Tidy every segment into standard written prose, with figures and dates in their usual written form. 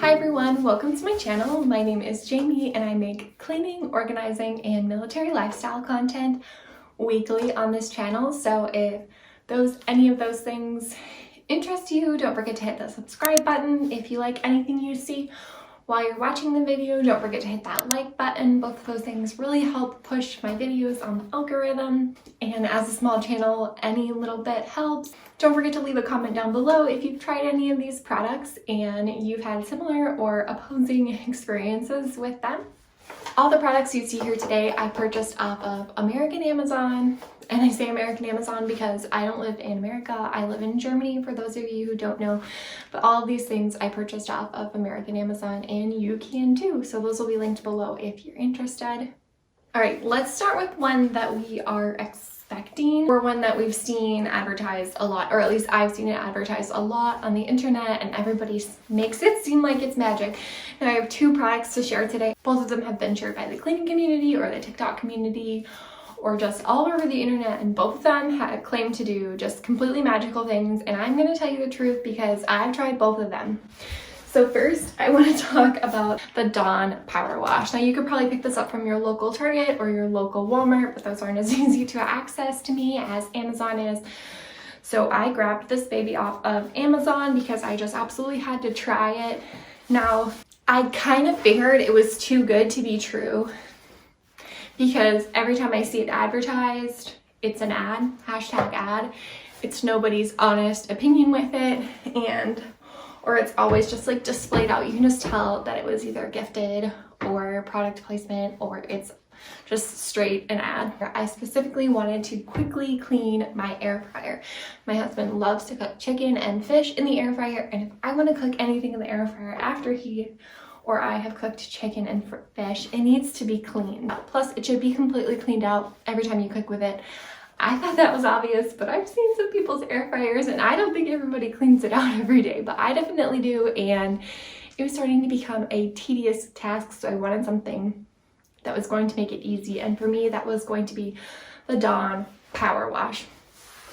Hi everyone, welcome to my channel. My name is Jamie and I make cleaning, organizing, and military lifestyle content weekly on this channel. So if any of those things interest you, don't forget to hit the subscribe button. If you like anything you see while you're watching the video, don't forget to hit that like button. Both of those things really help push my videos on the algorithm. And as a small channel, any little bit helps. Don't forget to leave a comment down below if you've tried any of these products and you've had similar or opposing experiences with them. All the products you see here today I purchased off of American Amazon. And I say American Amazon because I don't live in America. I live in Germany, for those of you who don't know. But all of these things I purchased off of American Amazon, and you can too. So those will be linked below if you're interested. All right, let's start with one that we are expecting, or one that we've seen advertised a lot, or at least I've seen it advertised a lot on the internet, and everybody makes it seem like it's magic. Now I have two products to share today. Both of them have been shared by the cleaning community or the TikTok community, or just all over the internet, and both of them had claimed to do just completely magical things, and I'm going to tell you the truth because I've tried both of them. So first, I want to talk about the Dawn Power Wash. Now you could probably pick this up from your local Target or your local Walmart, but those aren't as easy to access to me as Amazon is. So I grabbed this baby off of Amazon because I just absolutely had to try it. Now, I kind of figured it was too good to be true, because every time I see it advertised, it's an ad, hashtag ad. It's nobody's honest opinion with it, or it's always just like displayed out. You can just tell that it was either gifted or product placement, or it's just straight an ad. I specifically wanted to quickly clean my air fryer. My husband loves to cook chicken and fish in the air fryer, and if I want to cook anything in the air fryer after or I have cooked chicken and fish, it needs to be cleaned. Plus, it should be completely cleaned out every time you cook with it. I thought that was obvious, but I've seen some people's air fryers, and I don't think everybody cleans it out every day, but I definitely do, and it was starting to become a tedious task, so I wanted something that was going to make it easy, and for me, that was going to be the Dawn Power Wash.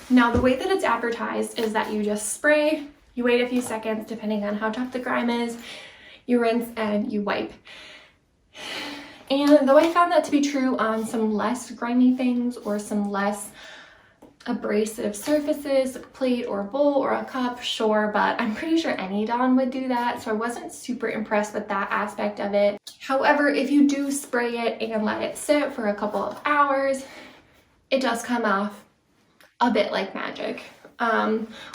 Now, the way that it's advertised is that you just spray, you wait a few seconds, depending on how tough the grime is, you rinse and you wipe. And though I found that to be true on some less grimy things or some less abrasive surfaces, like a plate or a bowl or a cup, sure, but I'm pretty sure any Dawn would do that, so I wasn't super impressed with that aspect of it. However, if you do spray it and let it sit for a couple of hours, it does come off a bit like magic.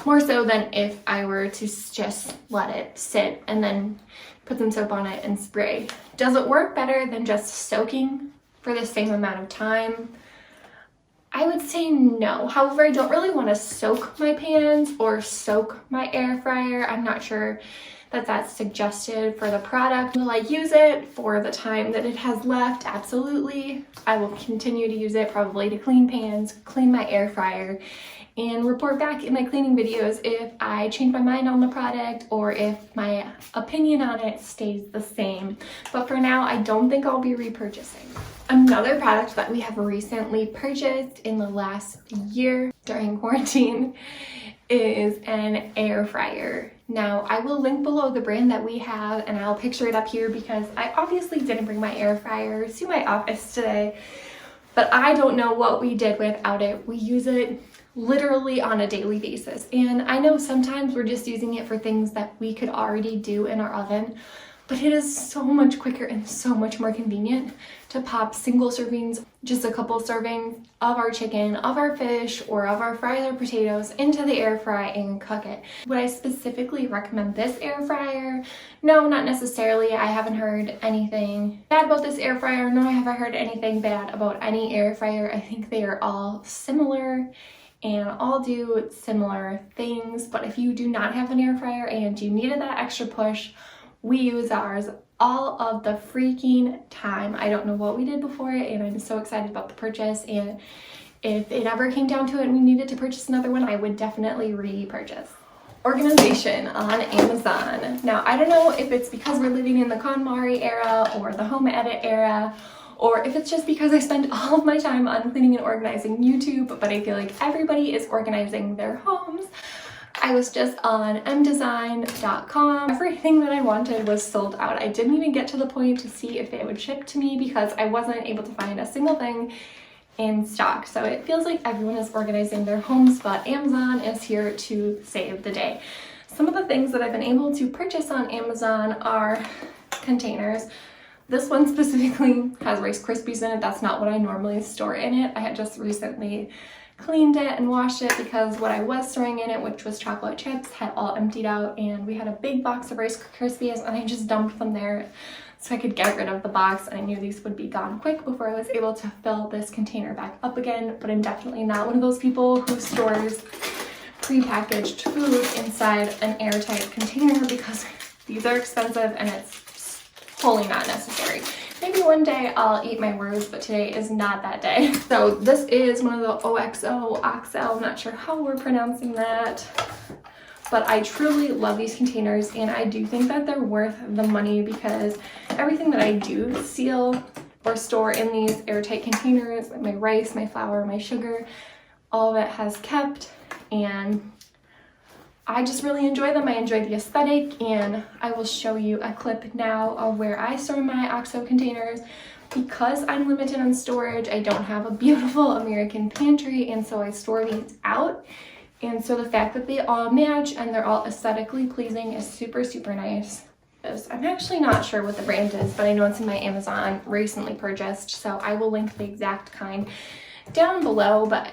More so than if I were to just let it sit and then put some soap on it and spray. Does it work better than just soaking for the same amount of time? I would say no. However, I don't really want to soak my pans or soak my air fryer. I'm not sure that that's suggested for the product. Will I use it for the time that it has left? Absolutely. I will continue to use it probably to clean pans, clean my air fryer, and report back in my cleaning videos if I change my mind on the product or if my opinion on it stays the same. But for now, I don't think I'll be repurchasing. Another product that we have recently purchased in the last year during quarantine is an air fryer. Now, I will link below the brand that we have, and I'll picture it up here because I obviously didn't bring my air fryer to my office today, but I don't know what we did without it. We use it literally on a daily basis, and I know sometimes we're just using it for things that we could already do in our oven, but it is so much quicker and so much more convenient to pop single servings, just a couple servings of our chicken, of our fish, or of our fried or potatoes into the air fry and cook it. Would I specifically recommend this air fryer? No, not necessarily. I haven't heard anything bad about this air fryer, nor have I heard anything bad about any air fryer. I think they are all similar and all do similar things, but if you do not have an air fryer and you needed that extra push, we use ours all of the freaking time. I don't know what we did before it, and I'm so excited about the purchase, and if it ever came down to it and we needed to purchase another one, I would definitely repurchase. Organization on Amazon. Now, I don't know if it's because we're living in the KonMari era or the home edit era, or if it's just because I spend all of my time on cleaning and organizing YouTube, but I feel like everybody is organizing their homes. I was just on mdesign.com. Everything that I wanted was sold out. I didn't even get to the point to see if they would ship to me because I wasn't able to find a single thing in stock. So it feels like everyone is organizing their homes, but Amazon is here to save the day. Some of the things that I've been able to purchase on Amazon are containers. This one specifically has Rice Krispies in it. That's not what I normally store in it. I had just recently cleaned it and washed it because what I was storing in it, which was chocolate chips, had all emptied out, and we had a big box of Rice Krispies and I just dumped them there so I could get rid of the box, and I knew these would be gone quick before I was able to fill this container back up again. But I'm definitely not one of those people who stores prepackaged food inside an airtight container because these are expensive and it's totally not necessary. Maybe one day I'll eat my words, but today is not that day. So this is one of the OXO, I'm not sure how we're pronouncing that. But I truly love these containers, and I do think that they're worth the money because everything that I do seal or store in these airtight containers, like my rice, my flour, my sugar, all of it has kept, and I just really enjoy them. I enjoy the aesthetic, and I will show you a clip now of where I store my OXO containers. Because I'm limited on storage, I don't have a beautiful American pantry, and so I store these out. And so the fact that they all match and they're all aesthetically pleasing is super, super nice. I'm actually not sure what the brand is, but I know it's in my Amazon recently purchased, so I will link the exact kind down below. But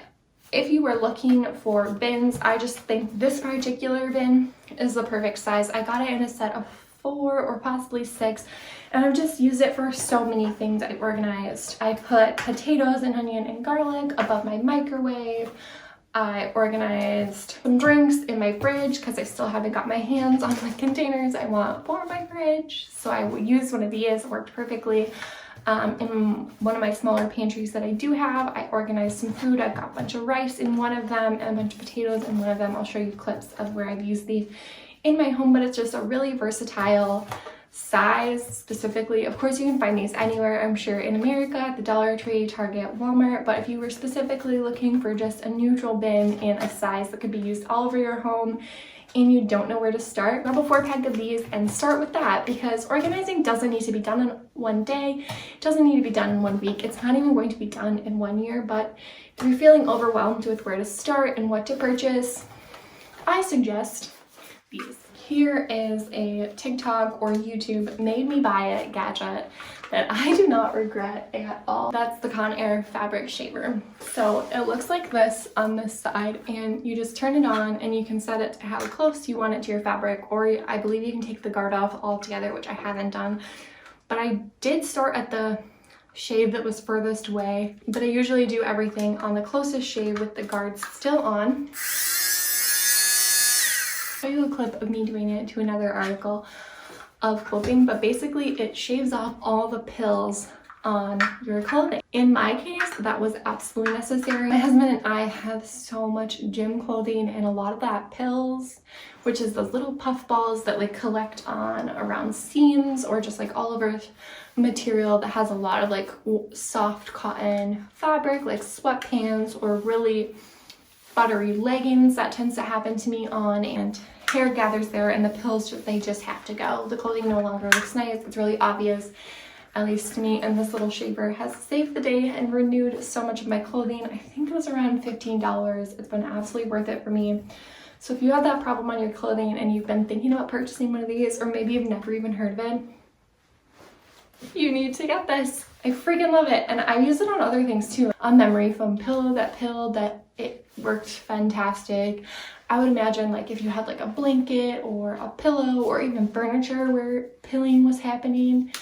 if you were looking for bins, I just think this particular bin is the perfect size. I got it in a set of 4 or possibly 6, and I've just used it for so many things I've organized. I put potatoes and onion and garlic above my microwave. I organized some drinks in my fridge because I still haven't got my hands on the containers I want for my fridge. So I will use one of these. It worked perfectly. In one of my smaller pantries that I do have, I organized some food. I've got a bunch of rice in one of them and a bunch of potatoes in one of them. I'll show you clips of where I've used these in my home, but it's just a really versatile size. Specifically, of course, you can find these anywhere, I'm sure, in America, at the Dollar Tree, Target, Walmart. But if you were specifically looking for just a neutral bin in a size that could be used all over your home and you don't know where to start, grab a 4-pack of these and start with that, because organizing doesn't need to be done in one day. It doesn't need to be done in 1 week. It's not even going to be done in 1 year. But if you're feeling overwhelmed with where to start and what to purchase, I suggest these. Here is a TikTok or YouTube made me buy it gadget that I do not regret at all. That's the Conair fabric shaver. So it looks like this on this side, and you just turn it on and you can set it to how close you want it to your fabric, or I believe you can take the guard off altogether, which I haven't done. But I did start at the shave that was furthest away, but I usually do everything on the closest shave with the guards still on. I'll show you a clip of me doing it to another article of clothing, but basically it shaves off all the pills on your clothing. In my case, that was absolutely necessary. My husband and I have so much gym clothing, and a lot of that pills, which is those little puff balls that like collect on around seams or just like all over material that has a lot of like soft cotton fabric, like sweatpants or really buttery leggings. That tends to happen to me on, and hair gathers there, and the pills they just have to go. The clothing no longer looks nice. It's really obvious, at least to me, and this little shaver has saved the day and renewed so much of my clothing. I think it was around $15. It's been absolutely worth it for me. So if you have that problem on your clothing and you've been thinking about purchasing one of these, or maybe you've never even heard of it, you need to get this. I freaking love it, and I use it on other things too. A memory foam pillow that it worked fantastic. I would imagine like if you had like a blanket or a pillow or even furniture where pilling was happening,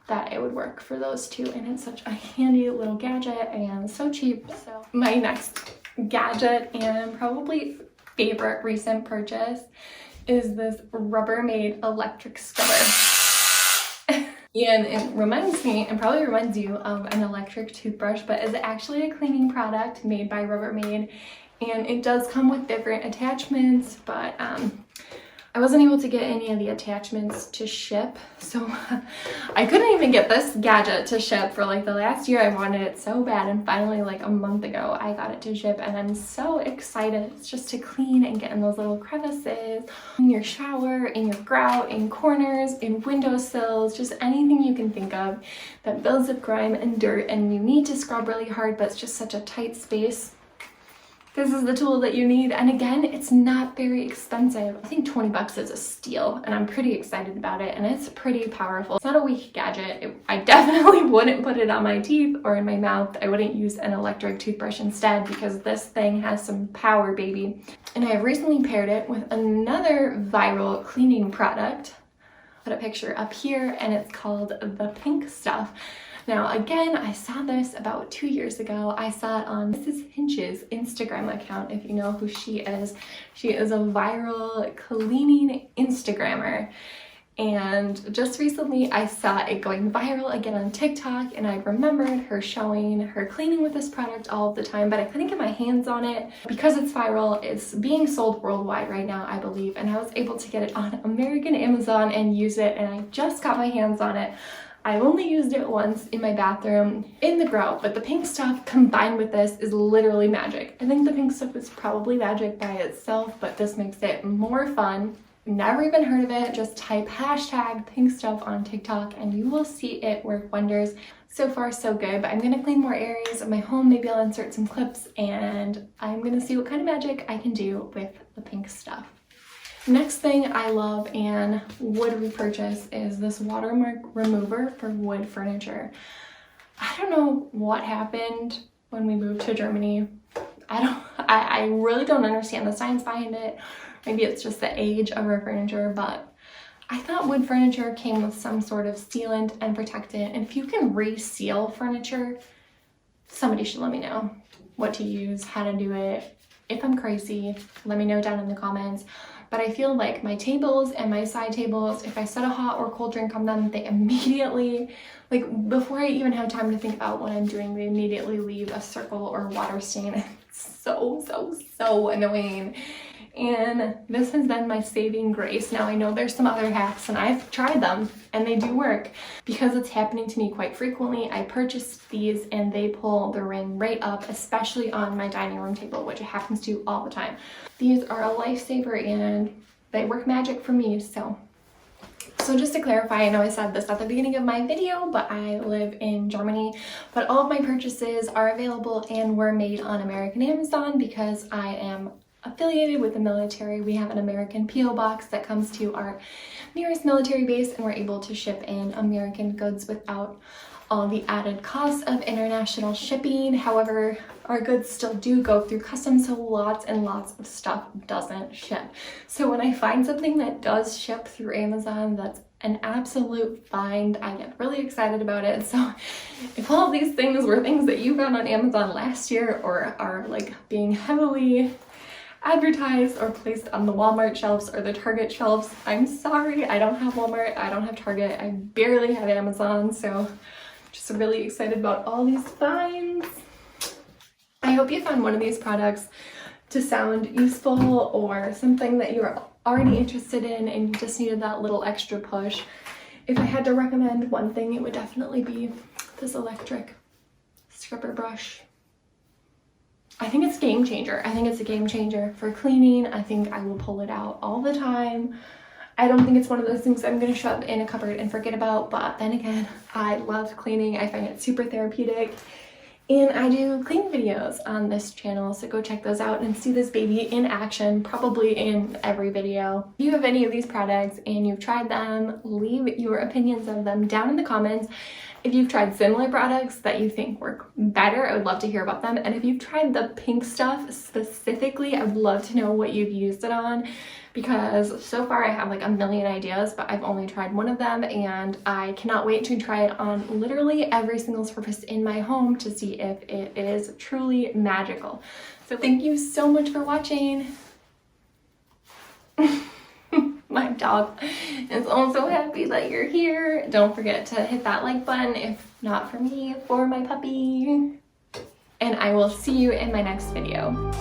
that it would work for those too. And it's such a handy little gadget and so cheap. So my next gadget and probably favorite recent purchase is this Rubbermaid electric scrubber. And it reminds me, and probably reminds you, of an electric toothbrush, but is actually a cleaning product made by Rubbermaid. And it does come with different attachments, but I wasn't able to get any of the attachments to ship, so I couldn't even get this gadget to ship for like the last year. I wanted it so bad, and finally like a month ago I got it to ship, and I'm so excited. It's just to clean and get in those little crevices in your shower, in your grout, in corners, in windowsills, just anything you can think of that builds up grime and dirt and you need to scrub really hard, but it's just such a tight space. This is the tool that you need, and again, it's not very expensive. I think 20 bucks is a steal, and I'm pretty excited about it, and it's pretty powerful. It's not a weak gadget. I definitely wouldn't put it on my teeth or in my mouth. I wouldn't use an electric toothbrush instead, because this thing has some power, baby. And I have recently paired it with another viral cleaning product. Put a picture up here, and it's called the Pink Stuff. Now, again, I saw this about 2 years ago. I saw it on Mrs. Hinch's Instagram account, if you know who she is. She is a viral cleaning Instagrammer. And just recently, I saw it going viral again on TikTok, and I remembered her showing her cleaning with this product all of the time, but I couldn't get my hands on it. Because it's viral, it's being sold worldwide right now, I believe, and I was able to get it on American Amazon and use it, and I just got my hands on it. I only used it once in my bathroom in the grout, but the Pink Stuff combined with this is literally magic. I think the Pink Stuff is probably magic by itself, but this makes it more fun. Never even heard of it. Just type hashtag Pink Stuff on TikTok and you will see it work wonders. So far so good, but I'm gonna clean more areas of my home. Maybe I'll insert some clips, and I'm gonna see what kind of magic I can do with the Pink Stuff. Next thing I love and would repurchase is this watermark remover for wood furniture. I don't know what happened when we moved to Germany. I really don't understand the science behind it. Maybe it's just the age of our furniture, but I thought wood furniture came with some sort of sealant and protectant. And if you can reseal furniture, somebody should let me know what to use, how to do it. If I'm crazy, let me know down in the comments. But I feel like my tables and my side tables, if I set a hot or cold drink on them, they immediately, like before I even have time to think about what I'm doing, they immediately leave a circle or water stain. It's so annoying. And this has been my saving grace. Now I know there's some other hacks and I've tried them and they do work. Because it's happening to me quite frequently, I purchased these and they pull the ring right up, especially on my dining room table, which it happens to all the time. These are a lifesaver and they work magic for me. So just to clarify, I know I said this at the beginning of my video, but I live in Germany, but all of my purchases are available and were made on American Amazon because I am affiliated with the military. We have an American PO box that comes to our nearest military base, and we're able to ship in American goods without all the added costs of international shipping. However, our goods still do go through customs, so lots and lots of stuff doesn't ship. So when I find something that does ship through Amazon that's an absolute find, I get really excited about it. So if all of these things were things that you found on Amazon last year or are like being heavily advertised or placed on the Walmart shelves or the Target shelves, I'm sorry, I don't have Walmart, I don't have Target, I barely have Amazon, so just really excited about all these finds. I hope you found one of these products to sound useful or something that you are already interested in and you just needed that little extra push. If I had to recommend one thing, it would definitely be this electric scrubber brush. I think it's a game changer. I think it's a game changer for cleaning. I think I will pull it out all the time. I don't think it's one of those things I'm going to shove in a cupboard and forget about, but then again, I love cleaning. I find it super therapeutic. And I do cleaning videos on this channel, so go check those out and see this baby in action, probably in every video. If you have any of these products and you've tried them, leave your opinions of them down in the comments. If you've tried similar products that you think work better, I would love to hear about them. And if you've tried the Pink Stuff specifically, I would love to know what you've used it on, because so far I have like a million ideas, but I've only tried one of them and I cannot wait to try it on literally every single surface in my home to see if it is truly magical. So thank you so much for watching. My dog is also happy that you're here. Don't forget to hit that like button, if not for me, for my puppy. And I will see you in my next video.